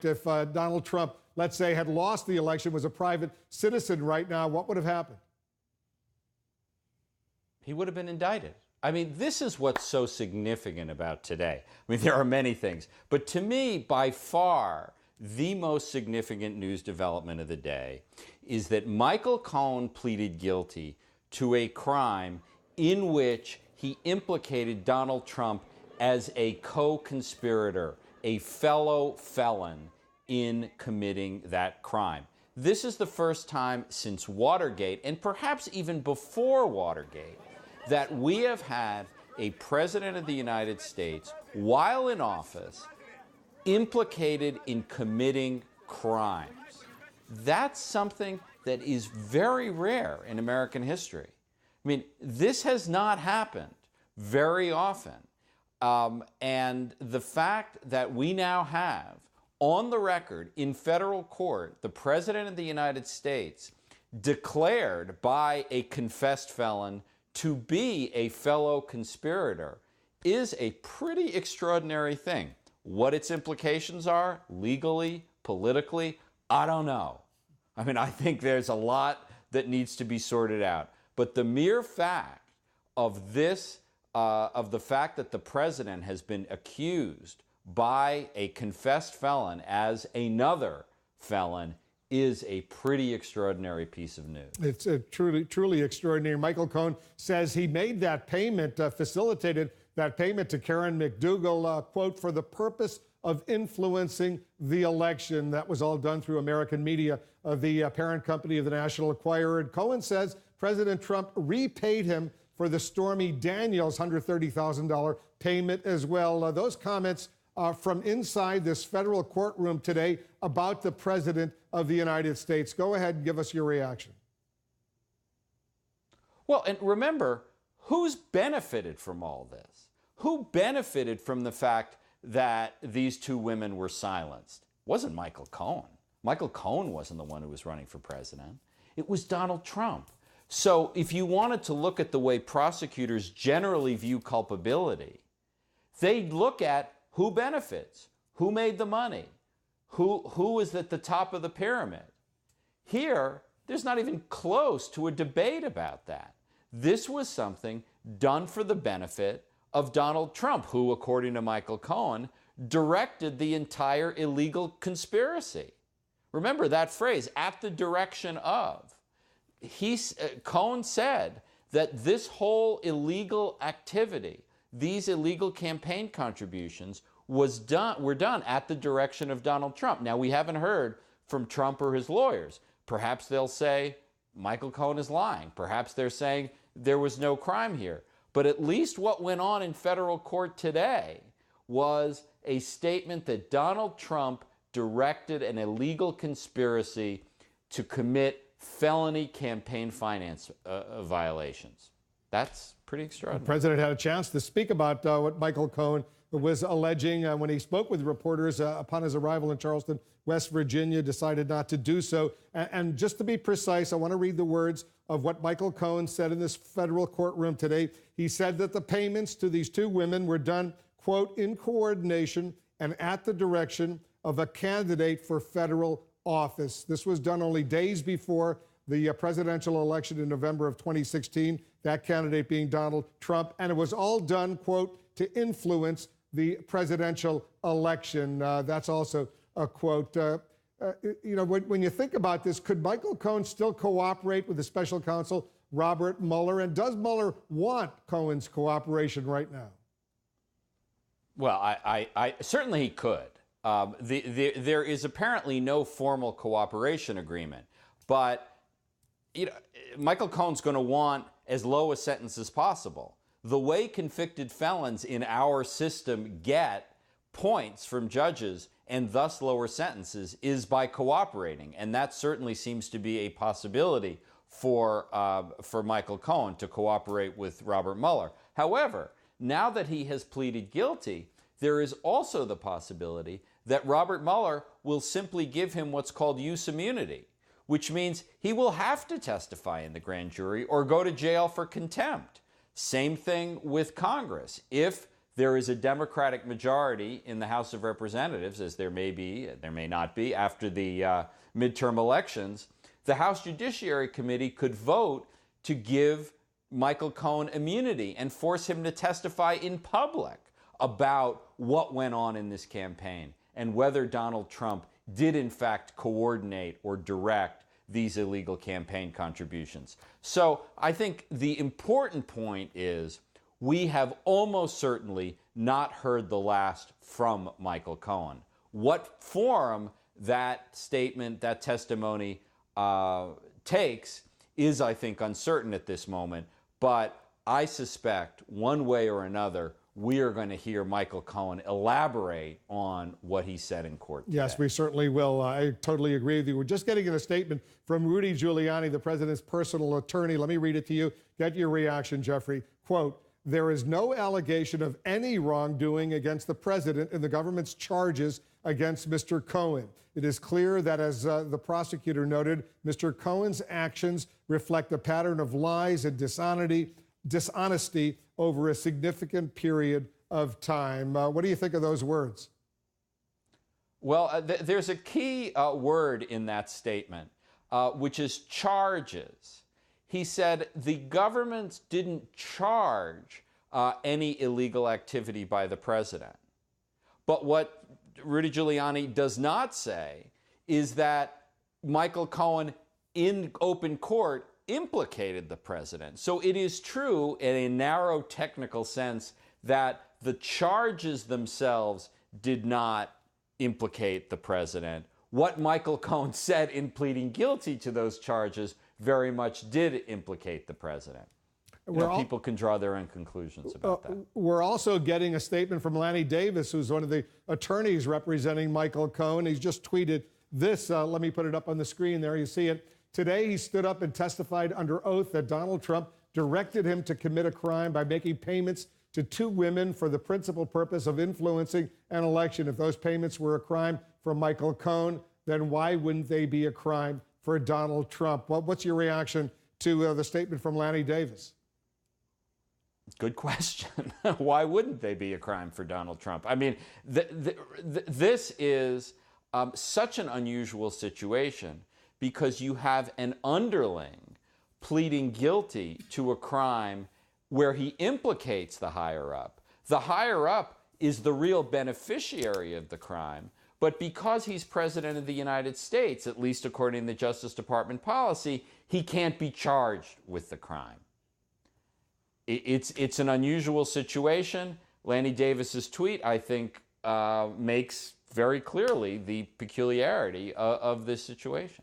If Donald Trump, let's say, had lost the election, was a private citizen right now, what would have happened? He would have been indicted. I mean, this is what's so significant about today. I mean, there are many things, but to me, by far, the most significant news development of the day is that Michael Cohen pleaded guilty to a crime in which he implicated Donald Trump as a co-conspirator, a fellow felon in committing that crime. This is the first time since Watergate, and perhaps even before Watergate, that we have had a president of the United States, while in office, implicated in committing crimes. That's something that is very rare in American history. I mean, this has not happened very often. And the fact that we now have on the record in federal court the President of the United States declared by a confessed felon to be a fellow conspirator is a pretty extraordinary thing. What its implications are, legally, politically, I don't know. I mean, I think there's a lot that needs to be sorted out. But the mere fact of this, of the fact that the president has been accused by a confessed felon as another felon is a pretty extraordinary piece of news. It's truly extraordinary. Michael Cohen says he made that payment, facilitated that payment to Karen McDougal, quote, for the purpose of influencing the election. That was all done through American media, the parent company of the National Enquirer. And Cohen says President Trump repaid him for the Stormy Daniels $130,000 payment as well. Those comments from inside this federal courtroom today about the President of the United States. Go ahead and give us your reaction. Well, and remember, who's benefited from all this? Who benefited from the fact that these two women were silenced? It wasn't Michael Cohen. Michael Cohen wasn't the one who was running for president. It was Donald Trump. So if you wanted to look at the way prosecutors generally view culpability, they look at who benefits, who made the money, who is at the top of the pyramid. Here, there's not even close to a debate about that. This was something done for the benefit of Donald Trump, who, according to Michael Cohen, directed the entire illegal conspiracy. Remember that phrase, at the direction of. Cohen said that this whole illegal activity, these illegal campaign contributions were done at the direction of Donald Trump. Now, we haven't heard from Trump or his lawyers. Perhaps they'll say Michael Cohen is lying. Perhaps they're saying there was no crime here. But at least what went on in federal court today was a statement that Donald Trump directed an illegal conspiracy to commit felony campaign finance violations. That's pretty extraordinary. The president had a chance to speak about what Michael Cohen was alleging when he spoke with reporters upon his arrival in Charleston, West Virginia, decided not to do so. And just to be precise, I want to read the words of what Michael Cohen said in this federal courtroom today. He said that the payments to these two women were done, quote, in coordination and at the direction of a candidate for federal office. This was done only days before the presidential election in November of 2016, that candidate being Donald Trump. And it was all done, quote, to influence the presidential election. That's also a quote. When you think about this, could Michael Cohen still cooperate with the special counsel, Robert Mueller? And does Mueller want Cohen's cooperation right now? Well, I certainly he could. There is apparently no formal cooperation agreement, but Michael Cohen's going to want as low a sentence as possible. The way convicted felons in our system get points from judges and thus lower sentences is by cooperating, and that certainly seems to be a possibility for Michael Cohen to cooperate with Robert Mueller. However, now that he has pleaded guilty, there is also the possibility that Robert Mueller will simply give him what's called use immunity, which means he will have to testify in the grand jury or go to jail for contempt. Same thing with Congress. If there is a Democratic majority in the House of Representatives, as there may be, there may not be, after the midterm elections, the House Judiciary Committee could vote to give Michael Cohen immunity and force him to testify in public about what went on in this campaign and whether Donald Trump did in fact coordinate or direct these illegal campaign contributions. So I think the important point is we have almost certainly not heard the last from Michael Cohen. What form that statement, that testimony takes is, I think, uncertain at this moment. But I suspect one way or another, we are going to hear Michael Cohen elaborate on what he said in court today. Yes, we certainly will. I totally agree with you. We're just getting a statement from Rudy Giuliani, the president's personal attorney. Let me read it to you. Get your reaction, Jeffrey. Quote, "There is no allegation of any wrongdoing against the president in the government's charges against Mr. Cohen. It is clear that, as the prosecutor noted, Mr. Cohen's actions reflect a pattern of lies and dishonesty over a significant period of time." What do you think of those words? Well, there's a key word in that statement, which is charges. He said the government didn't charge any illegal activity by the president. But what Rudy Giuliani does not say is that Michael Cohen in open court implicated the president. So it is true in a narrow technical sense that the charges themselves did not implicate the president. What Michael Cohen said in pleading guilty to those charges very much did implicate the president. People can draw their own conclusions about that. We're also getting a statement from Lanny Davis, who's one of the attorneys representing Michael Cohen. He's just tweeted this. Let me put it up on the screen there. You see it. Today, he stood up and testified under oath that Donald Trump directed him to commit a crime by making payments to two women for the principal purpose of influencing an election. If those payments were a crime for Michael Cohen, then why wouldn't they be a crime for Donald Trump? What's your reaction to the statement from Lanny Davis? Good question. Why wouldn't they be a crime for Donald Trump? I mean, this is such an unusual situation because you have an underling pleading guilty to a crime where he implicates the higher up. The higher up is the real beneficiary of the crime, but because he's president of the United States, at least according to the Justice Department policy, he can't be charged with the crime. It's an unusual situation. Lanny Davis's tweet, I think, makes very clearly the peculiarity of this situation.